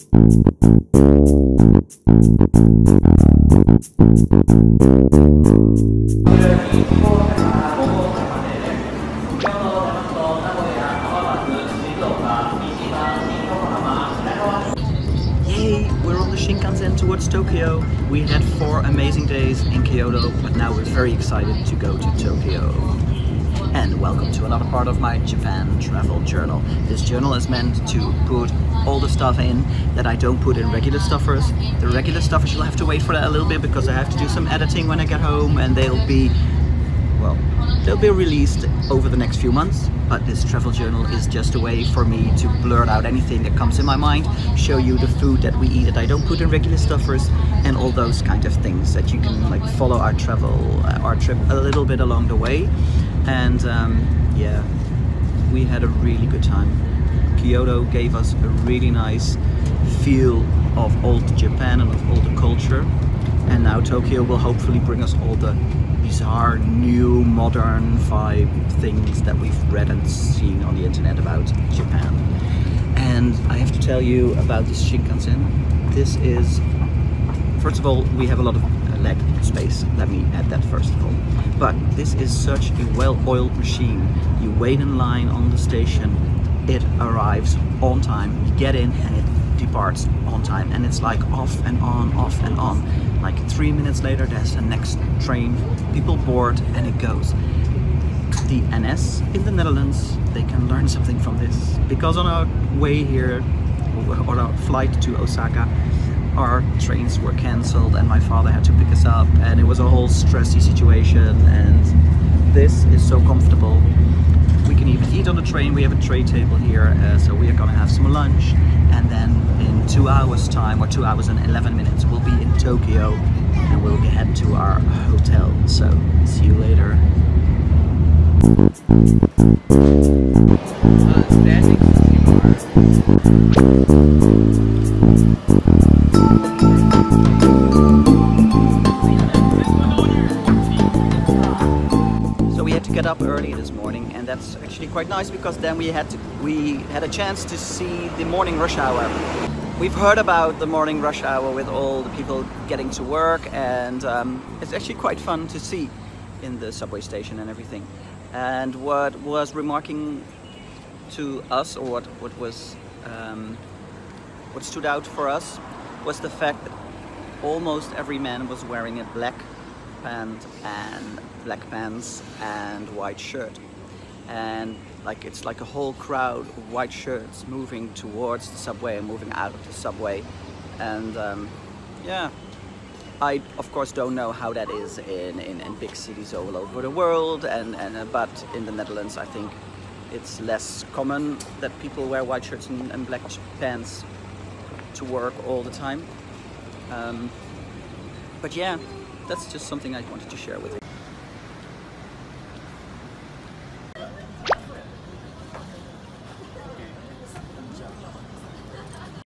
We're on the Shinkansen towards Tokyo. We had 4 amazing days in Kyoto, but now we're very excited to go to Tokyo. And welcome to another part of my Japan travel journal. This journal is meant to put all the stuff in that I don't put in regular STUFRs. The regular STUFRs, you'll have to wait for that a little bit because I have to do some editing when I get home, and they'll be released over the next few months. But this travel journal is just a way for me to blurt out anything that comes in my mind, show you the food that we eat that I don't put in regular STUFRs, and all those kind of things that you can like follow our trip a little bit along the way. And yeah, we had a really good time. Kyoto gave us a really nice feel of old Japan and of all the culture, and now Tokyo will hopefully bring us all the bizarre, new, modern vibe things that we've read and seen on the internet about Japan. And I have to tell you about this Shinkansen. This is, first of all, we have a lot of leg space. Let me add that first of all. But this is such a well-oiled machine. You wait in line on the station, it arrives on time, you get in and it departs on time, and it's like off and on, off and on. Like 3 minutes later there's the next train, people board, and it goes. The NS in the Netherlands, they can learn something from this, because on our way here, or our flight to Osaka, our trains were cancelled and my father had to pick us up, and it was a whole stressy situation, and this is so comfortable. We can even eat on the train. We have a tray table here, so we are gonna have some lunch, and then in 2 hours time, or 2 hours and 11 minutes, we'll be in Tokyo and we'll head to our hotel. So see you later. So we had to get up early this morning, and that's actually quite nice because then we had a chance to see the morning rush hour. We've heard about the morning rush hour with all the people getting to work, and it's actually quite fun to see in the subway station and everything. And what was remarking to us, or what stood out for us, was the fact that almost every man was wearing a black pant and black pants and white shirt, and like it's like a whole crowd of white shirts moving towards the subway and moving out of the subway. And yeah, I of course don't know how that is in big cities all over the world, but in the Netherlands I think it's less common that people wear white shirts and black pants to work all the time. But yeah, that's just something I wanted to share with you.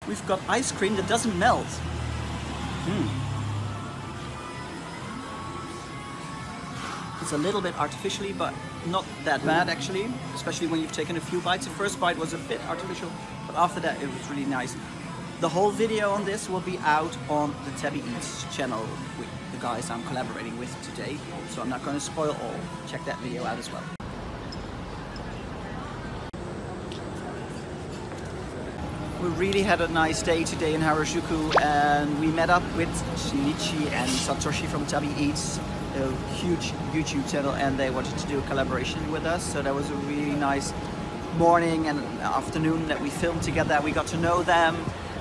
We've got ice cream that doesn't melt. It's a little bit artificially, but not that bad actually, especially when you've taken a few bites. The first bite was a bit artificial, but after that it was really nice. The whole video on this will be out on the Tabieats channel with the guys I'm collaborating with today, so I'm not going to spoil all. Check that video out as well. We really had a nice day today in Harajuku, and we met up with Shinichi and Satoshi from Tabieats, a huge YouTube channel, and they wanted to do a collaboration with us. So that was a really nice morning and afternoon that we filmed together. We got to know them,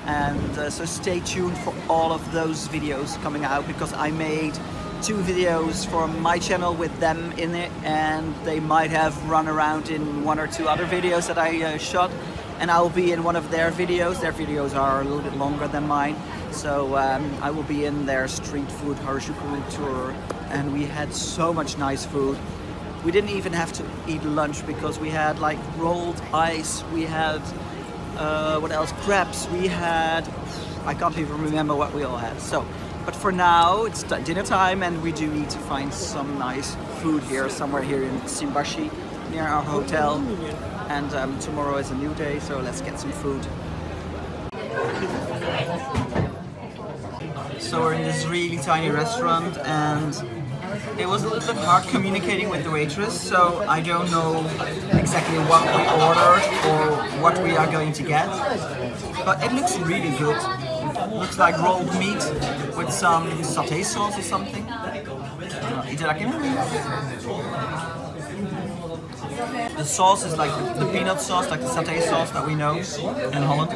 and so stay tuned for all of those videos coming out, because I made 2 videos for my channel with them in it, and they might have run around in 1 or 2 other videos that I shot. And I'll be in one of their videos. Their videos are a little bit longer than mine. So I will be in their street food Harajuku tour. And we had so much nice food. We didn't even have to eat lunch because we had like rolled ice. We had, what else? Crepes. We had, I can't even remember what we all had. So, but for now it's dinner time, and we do need to find some nice food here, somewhere here in Shimbashi, near our hotel. And tomorrow is a new day, so let's get some food. So we're in this really tiny restaurant, and it was a little bit hard communicating with the waitress, so I don't know exactly what we ordered or what we are going to get. But it looks really good. It looks like rolled meat with some satay sauce or something. The sauce is like the peanut sauce, like the satay sauce that we know in Holland.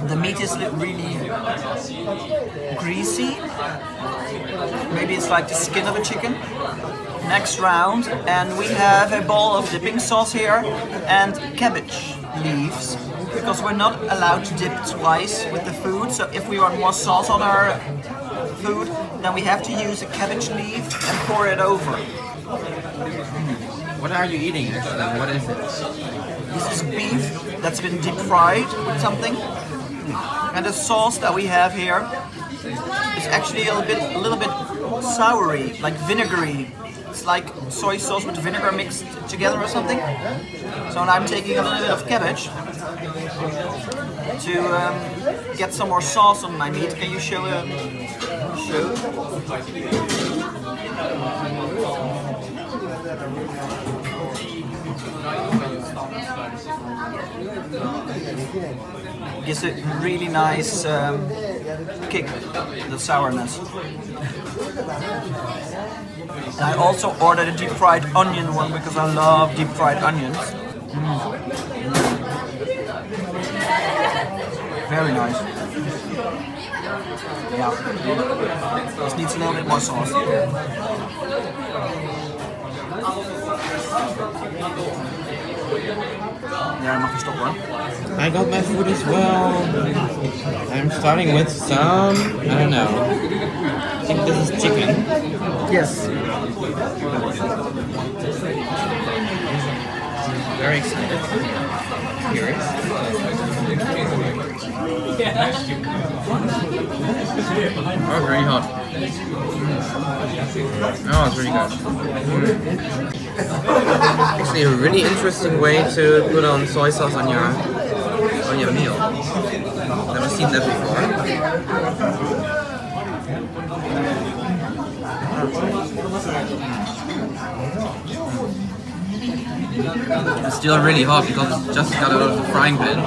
The meat is really greasy. Maybe it's like the skin of a chicken. Next round, and we have a bowl of dipping sauce here and cabbage leaves, because we're not allowed to dip twice with the food. So if we want more sauce on our food, then we have to use a cabbage leaf and pour it over. What are you eating actually? What is it? This is beef that's been deep fried with something. And the sauce that we have here is actually a little bit soury, like vinegary. It's like soy sauce with vinegar mixed together or something. So now I'm taking a little bit of cabbage to get some more sauce on my meat. Can you show? Gives a really nice kick, the sourness. And I also ordered a deep fried onion one because I love deep fried onions. Very nice. Yeah. This needs a little bit more sauce. Ja, mag je stoppen hoor. I got my food as well. I'm starting with some, I don't know. I think this is chicken. Yes. Very excited. Curious. Oh, very hot. Oh, it's really good. Actually, a really interesting way to put on soy sauce on your meal. Never seen that before. It's still really hot because it just got out of the frying pan.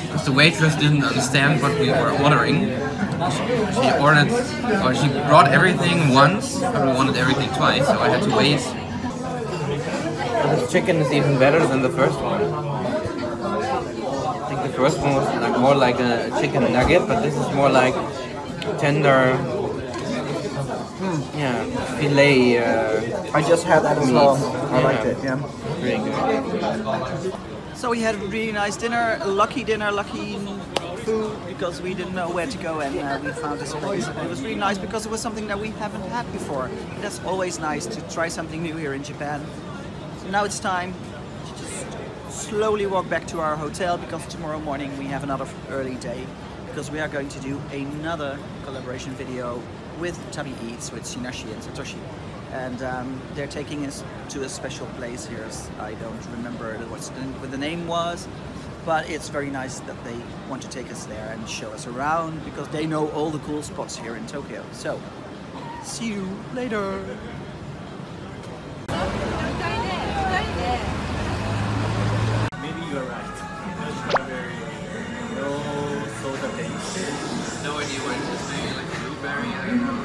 Because the waitress didn't understand what we were ordering. She brought everything once, but we wanted everything twice, so I had to wait. This chicken is even better than the first one. I think the first one was more like a chicken nugget, but this is more like tender, filet. I just had that as well. I liked it, yeah. Really good. So we had a really nice dinner, lucky food, because we didn't know where to go, and we found this place. And it was really nice because it was something that we haven't had before. And that's always nice to try something new here in Japan. So now it's time to just slowly walk back to our hotel, because tomorrow morning we have another early day, because we are going to do another collaboration video with Tabieats, with Shinichi and Satoshi. And they're taking us to a special place here. I don't remember what the name was, but it's very nice that they want to take us there and show us around, because they know all the cool spots here in Tokyo. So, see you later! Maybe you are right. No soda taste. No idea what it is, maybe like a blueberry, I don't know.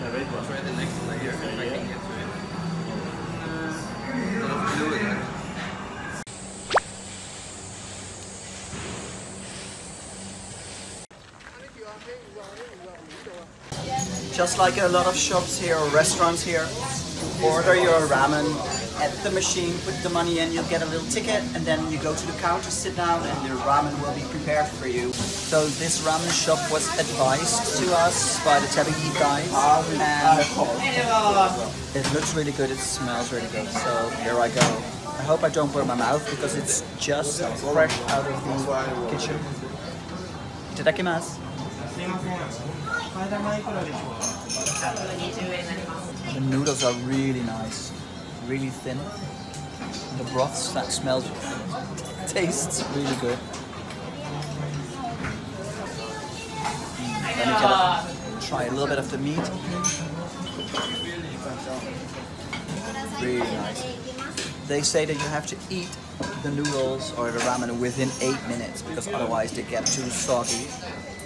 The red one. Try the next layer if I can get to it. A lot of glue in it. Just like a lot of shops here or restaurants here, order your ramen at the machine, put the money in, you'll get a little ticket, and then you go to the counter, sit down, and your ramen will be prepared for you. So this ramen shop was advised to us by the Tabieats guys, and it looks really good, it smells really good, so here I go. I hope I don't burn my mouth, because it's just fresh out of the kitchen. Itadakimasu. The noodles are really nice, really thin. The broths, that smells, tastes really good. Let me try a little bit of the meat. Really nice. They say that you have to eat the noodles or the ramen within 8 minutes because otherwise they get too soggy.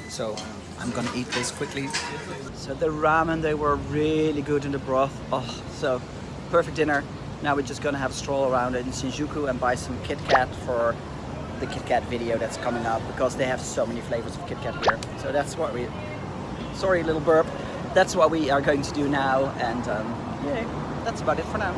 So I'm gonna eat this quickly. So the ramen, they were really good in the broth. Oh, so perfect dinner. Now we're just gonna have a stroll around in Shinjuku and buy some Kit Kat for the Kit Kat video that's coming up because they have so many flavors of Kit Kat here. So that's what we, sorry little burp, that's what we are going to do now, and yeah, that's about it for now.